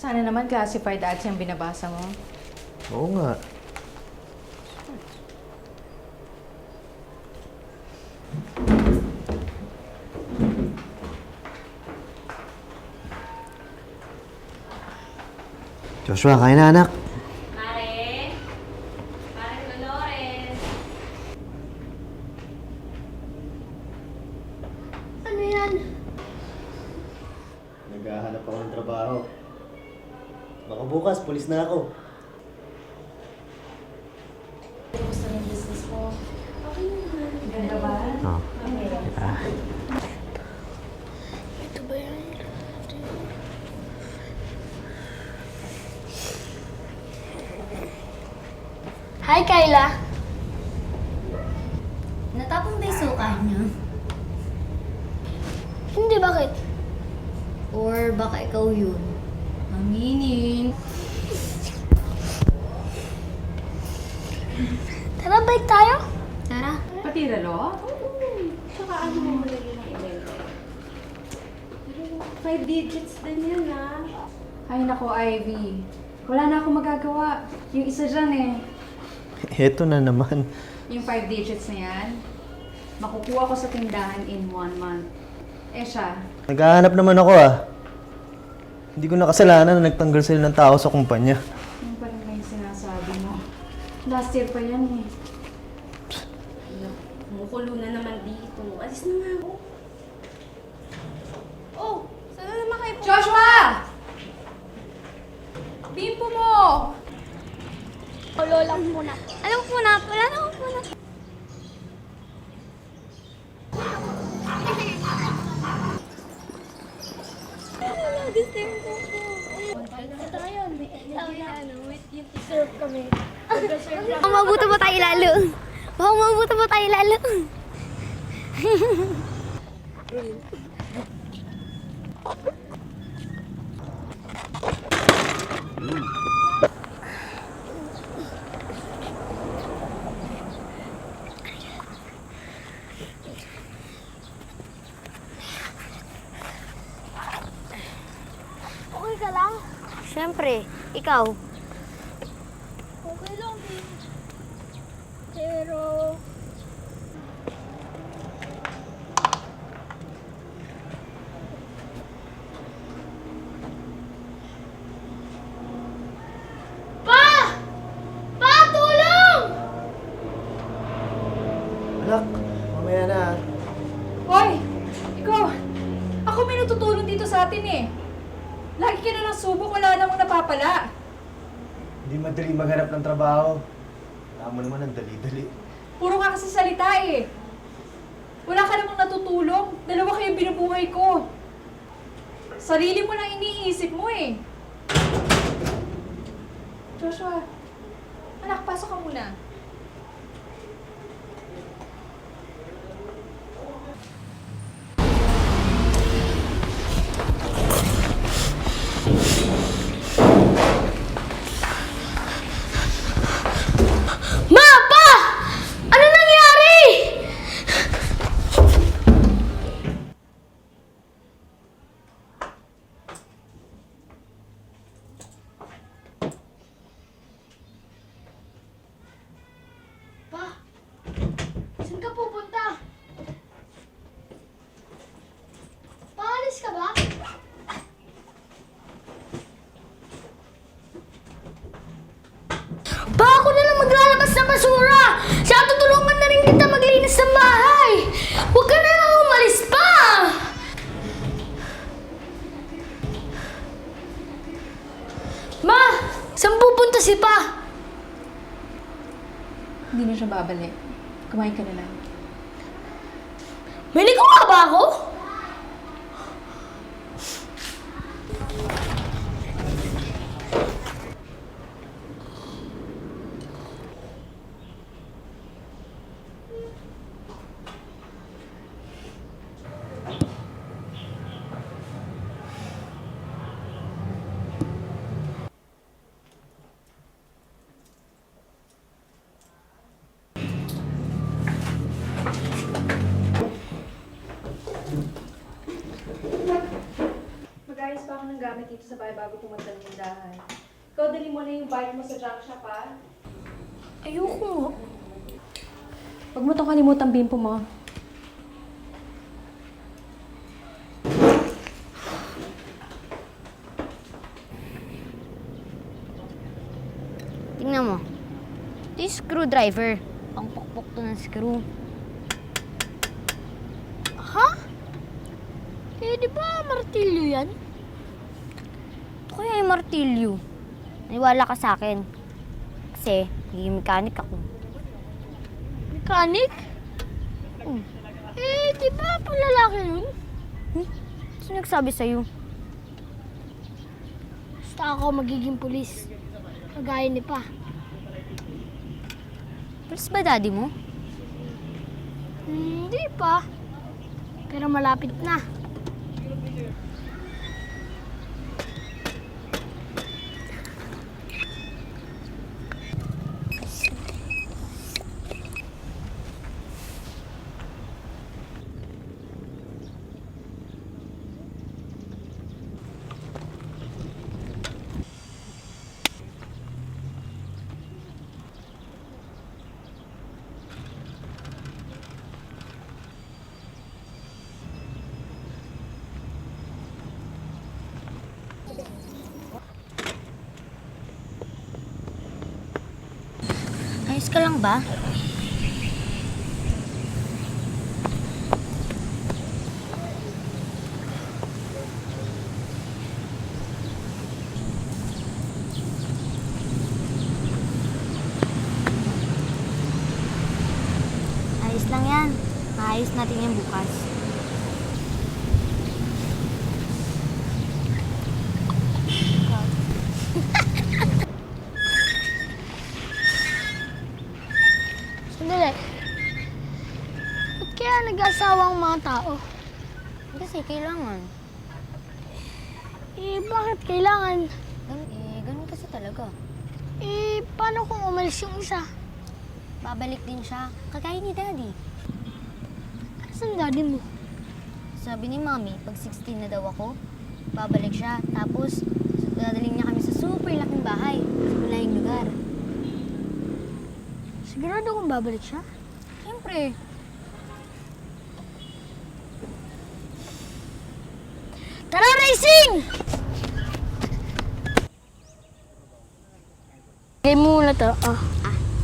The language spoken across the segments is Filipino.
Sana naman classified ads yung binabasa mo. Oo nga. Joshua, kain na anak. Mare! Mare Dolores! Ano yan? Naghahanap ako ng trabaho. Baka bukas, pulis na ako. Gusto ng business mo? Okay naman. Ganda ba? Oo. Ito ba yan? Hi, Kyla! Natapon ba yung suka niyo? Hindi, bakit? Or baka ikaw yun? Aminin. Tara, bike tayo? Tara. Pati relo? Tsaka ano mo malagay ng ibenta? 5 digits din yan, ah. Ay nako, Ivy. Wala na akong magagawa. Yung isa dyan eh. Heto na naman. Yung 5 digits na yan, makukuha ko sa tindahan in 1 month. Eh siya, Naghahanap naman ako ah. Hindi ko nakasalanan na nagtanggal sila ng tao sa kumpanya. yung pa rin ba yung sinasabi mo? Last year pa yan eh. Kumukulo na naman dito. Alis na nga ako. Oh, saan na naman kayo? Joshua! Bimpo mo! O, lola ko muna. Anong muna? Wala na akong muna. Wala, this time ko po. Ito ngayon, may ano, with yung serve kami. Baka mabuto pa tayo lalo. Baka mabuto pa tayo lalo. Okay ka lang? Siyempre, ikaw. Okay lang din. Pero... Pa! Pa, tulong! Anak, mamaya na ah. Hoy! Ikaw! Ako may natutulong dito sa atin eh. Lagi ka na lang subok, wala namang napapala. Hindi madali maghanap ng trabaho. Alam mo naman ang dali-dali. Puro ka kasi salita eh. Wala ka namang natutulong. Dalawa kayo binubuhay ko. Sarili mo lang iniisip mo eh. Joshua, anak, pasok ka muna. Ma! Pa! Ano nangyari? Pa! Saan ka pupunta? Paalis ka ba? Pa, ako na lang maglalabas ng basura! Siya, tutulungan na rin kita maglinis ng bahay! Huwag ka na lang umalis pa! Ma! Saan pupunta si Pa? Hindi na siya babalik. Kumain ka na lang. May ligaw nga ba ako? bahay bago pumunta ng tindahan. Ikaw, dali mo na yung bike mo sa junk shop, ha? Ayoko nga. Huwag mo itong kalimutan, bimpo mo. Tingnan mo. Ito yung screwdriver. Ang pukpok to ng screw. Ha? Eh, di ba martilyo yan? Ito kaya yung martilyo. Naniwala ka sa akin. Kasi, naging mechanic ako. Mechanic? Eh, di ba lalaki yun? Sino nagsabi sa'yo? Basta ako magiging pulis. Kagaya ni Pa. Pulis ba daddy mo? Hindi pa. Pero malapit na. Ayos ka lang ba? Ayos lang yan. Maayos natin yan bukas. Sandali. Ba't kaya nag-asawa ang mga tao? Kasi kailangan. Eh, bakit kailangan? Ganun kasi talaga. Eh, paano kung umalis yung isa? Babalik din siya. Kagaya ni daddy. Saan daddy mo? Sabi ni Mami, pag 16 na daw ako, babalik siya. Tapos, dadaling niya kami sa super laking bahay. Sa malayong lugar. Sigurado kung babalik siya? Siyempre. Tara, racing! Game muna to. Oh.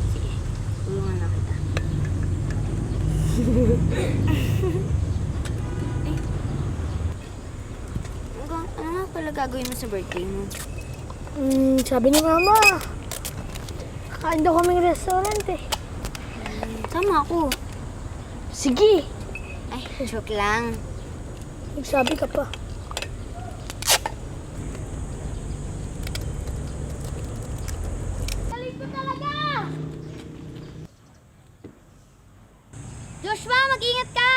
Sige. Tulungan na kita. Ano nga pala gagawin mo sa birthday mo? Sabi ni Mama, kakain daw kaming restaurant eh. Sama ako. Sige, Ay, joke lang. nagsabi ka pa. Galing ko talaga! Joshua, mag-ingat ka!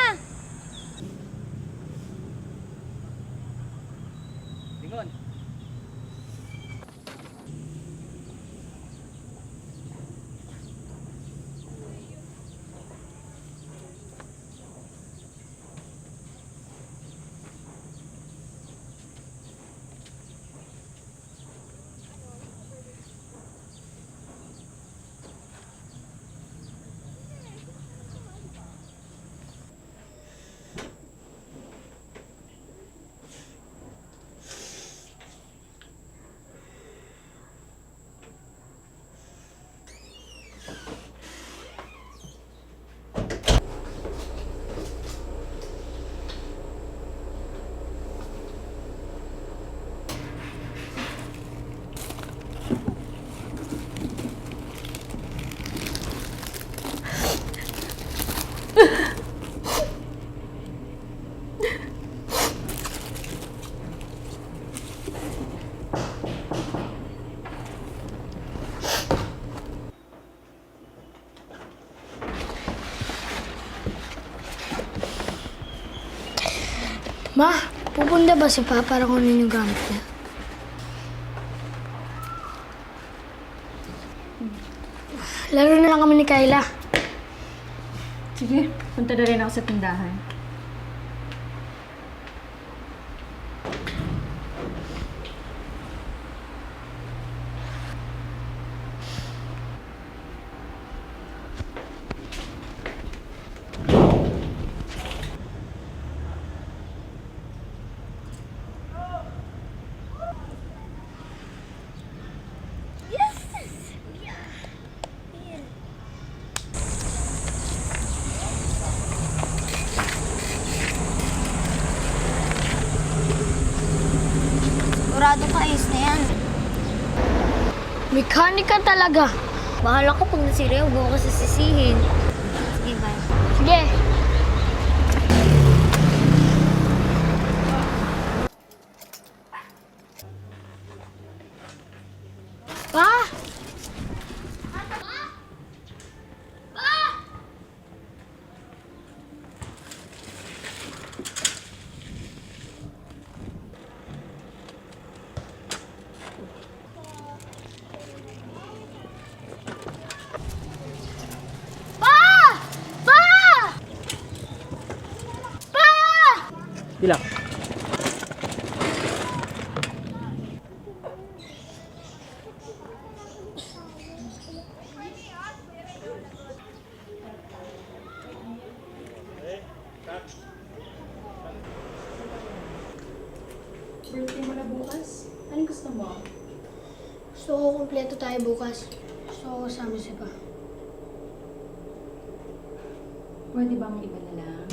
Ma, pupunta ba si Pa para kunin yung gamit niya? Laro na lang kami ni Kayla. Sige, punta na rin ako sa tindahan. ayos na yan. Mekanika talaga. Bahala ko pag nasira, huwag ako sasisihin. Sige, bye. Sige. Pa! Ilang? Birthday mo na bukas? Anong gusto mo? Gusto ko kumpleto tayo bukas. Gusto ko kasama si Pa. Pwede bang iba na lang?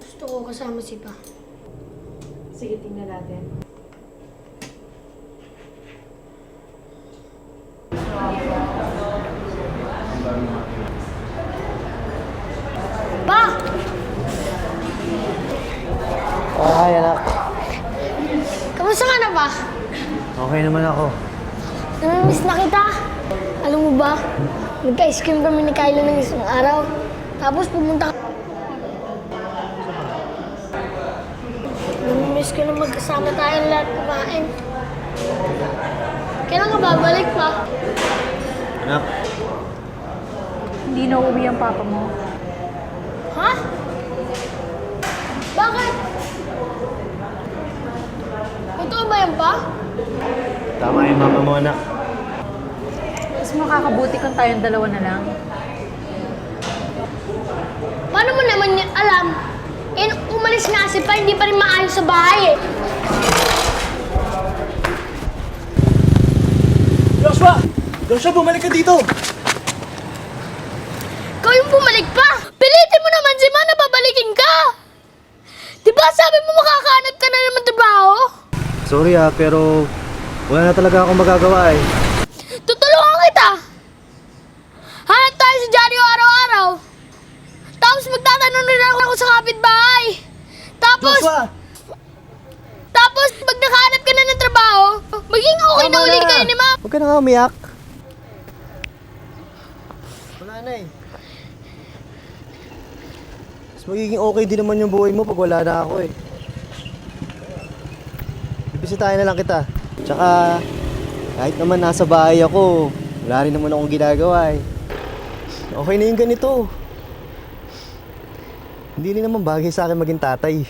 Gusto ko kasama si Pa. Sige, tingnan natin. Pa! Ay, anak. Kamusta ka na ba? Okay naman ako. Namimiss na kita. Alam mo ba, nagka-ice cream kami ni Kylo ng isang araw. Tapos pumunta ka. Namimiss ko na magkasama tayong lahat kumain. Kailan ka babalik pa? Anak, Hindi na uuwi ang papa mo. Ha? Bakit? Totoo ba yan pa? tama yung mama mo, anak. Mas makakabuti kung tayong dalawa na lang. Paano mo naman yun alam? Eh, umalis nga si Pa, hindi pa rin maayos sa bahay eh. Joshua! Joshua, bumalik ka dito! Ikaw yung bumalik pa! Pilitin mo naman si Ma na babalikin ka! Di ba sabi mo makakahanap ka na naman trabaho? Sorry pero wala na talaga akong magagawa eh. Tutulungan kita! Hanap tayo sa Johnny araw-araw! Tapos magtatanong rin ako sa kapitbahay! Tapos pag nakahanap ka na ng trabaho, maging okay na ulit kayo ni Ma'am! Huwag ka na nga umiyak. Wala na eh. Mas magiging okay din naman yung buhay mo pag wala na ako eh. Bibisitahin na lang kita. Tsaka, kahit naman nasa bahay ako, wala rin naman akong ginagawa eh. Okay na yung ganito. Hindi rin naman bagay sa akin maging tatay.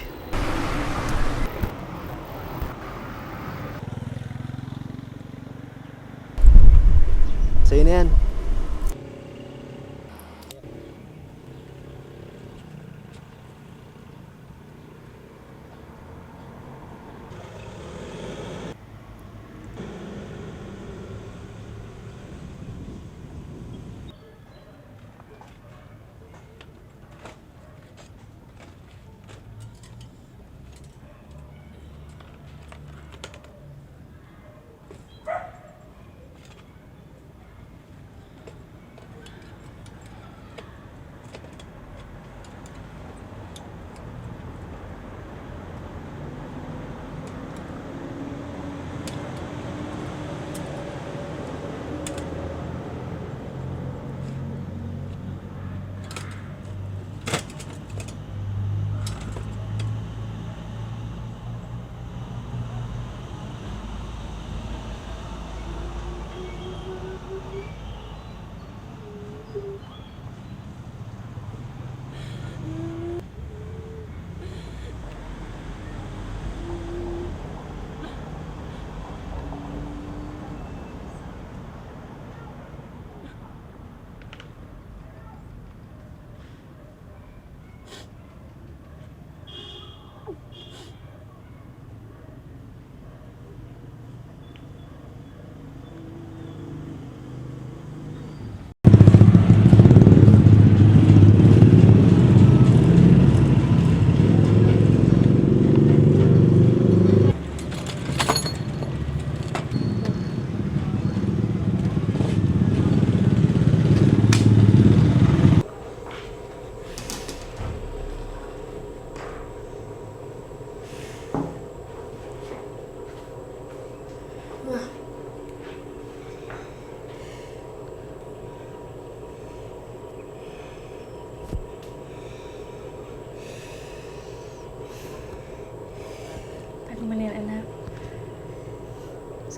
Sa'yo na yan.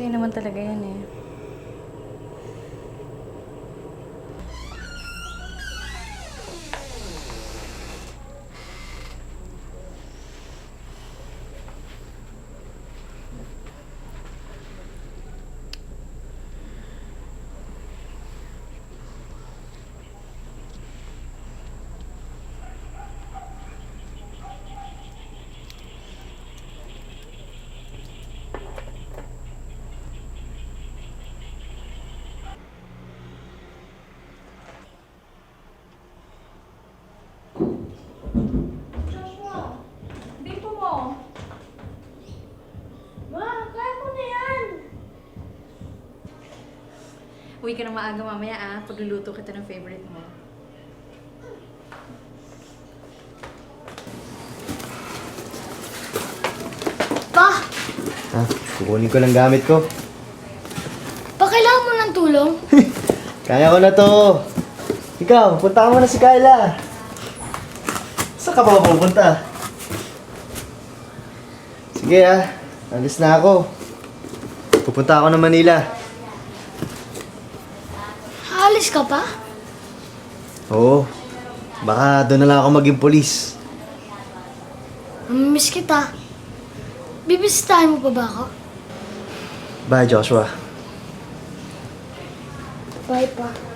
Sa'yo naman talaga yan eh. Joshua! Bipo mo! Ma, kaya mo na yan! Uwi ka na maaga mamaya ah. Pagluluto kita ng favorite mo. Pa, Ha? Kukunin ko lang gamit ko. pa kailangan mo ng tulong? Kaya ko na to. Ikaw, punta ka muna si Kyla. Saan ka pa pupunta? Sige alis na ako. Pupunta ako ng Manila. Aalis ka pa? Oo. Baka doon na lang ako maging polis. Namimiss kita. Bibisitahin mo pa ba ako? Bye, Joshua. Bye pa.